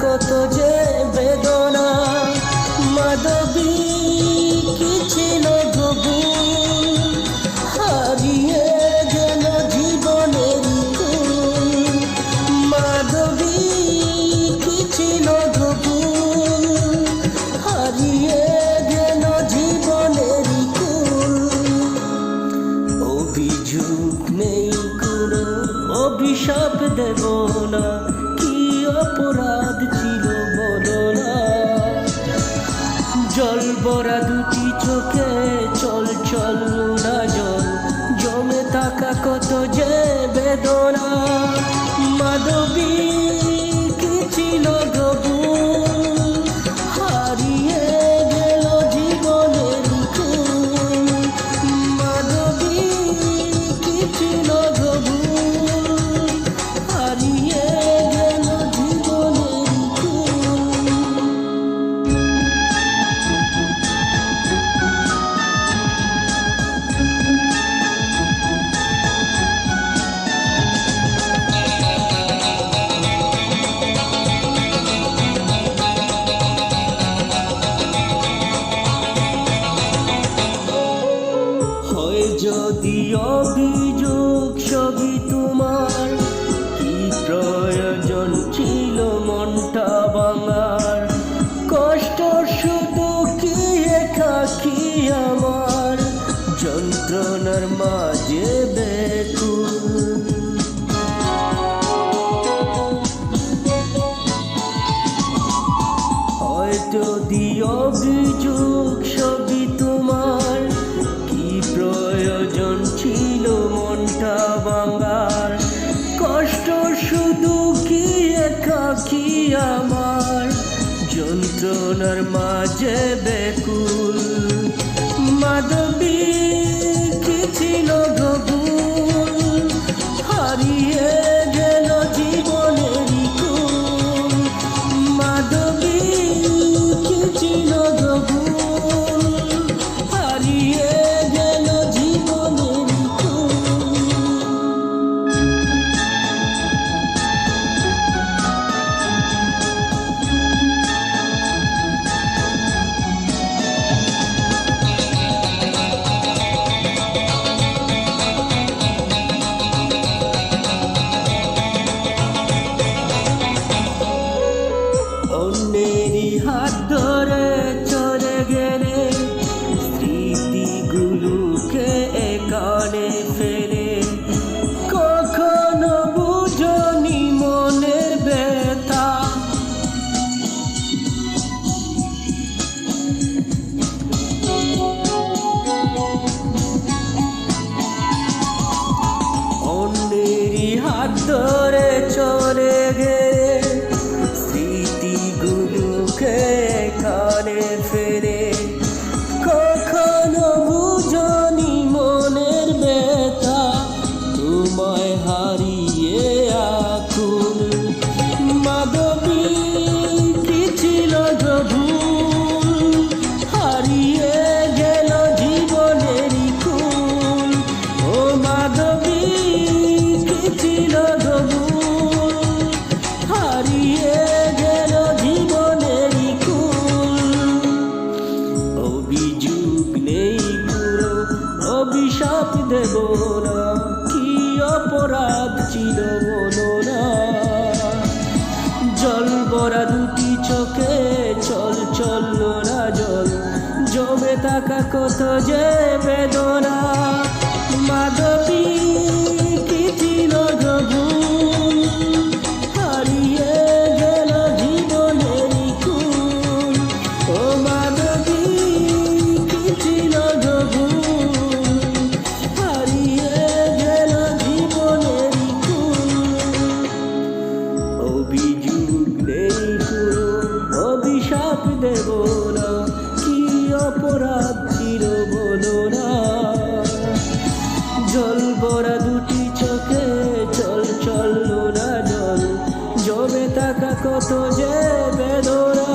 কত যে বেদনা। মাধবী কি ছিল তবু, হারিয়ে গেল জীবনের কুল। মাধবী কি ছিল তবু, হারিয়ে গেল জীবনের কুল। অভিযোগ নেই কোনো, অভিশাপ দেব না, কি অপরাধ ছিল বলো না। জল ভরা দুটি চোখে চল চল না জল, জমে থাকা কত যে বেদনা। মাধবী কি ছিল তবু, হারিয়ে গেল জীবনের কুল। মাধবী কি ছিল তবু, হারিয়ে গেল জীবনের কুল। হয় যদি অভিযোগ সবই তোমার, কি প্রয়োজন ছিল মনটা ভাঙার। কষ্ট শুধু কি একাকী আমার, যন্ত্রণার মাঝে বেকুল। হয় যদি অভিযোগ সবই তোমার, কি প্রয়োজন ছিল মনটা ভাঙার। কষ্ট শুধু কি একাকী আমার, যন্ত্রণার মাঝে বেকুল। মাধবী কি ছিল তবু, হারিয়ে গেল জীবনের কুল। মাধবী কি ছিল তবু, হারিয়ে গেল জীবনের কুল। অন্যেরই হাত ধরে চলে গেলে, স্মৃতিগুলোকে এখানে ফেলে। কখনো বুঝনি মনের ব্যথা, অন্যেরই হাত ধরে চলে গেলে, স্মৃতিগুলোকে এখানে ফেলে। কখনো বুঝনি মনের ব্যথা, তোমায় হারিয়ে আকুল। মাধবী কি ছিল তবু, হারিয়ে গেল জীবনের কুল। ও মাধবী কি ছিল তবু, হারিয়ে গেল জীবনের কুল। অভিযোগ নেই পুরো, অভিশাপ দেব না, কি অপরাধ ছিল বলো না। জল ভরা দুটি চোখে চল চল না জল, জমে থাকা কত যে বেদনা। মাধবী কি ছিল তবু, হারিয়ে গেল জীবনের কুল। ও মাধবী কি ছিল তবু, হারিয়ে গেল জীবনের কুল। অভিযোগ নেই পুরো, অভিশাপ দেব না, কি অপরাধ ছিল বলো না। জল ভরা দুটি চোখে চল চল না জল, জমে থাকা কত যে বেদনা।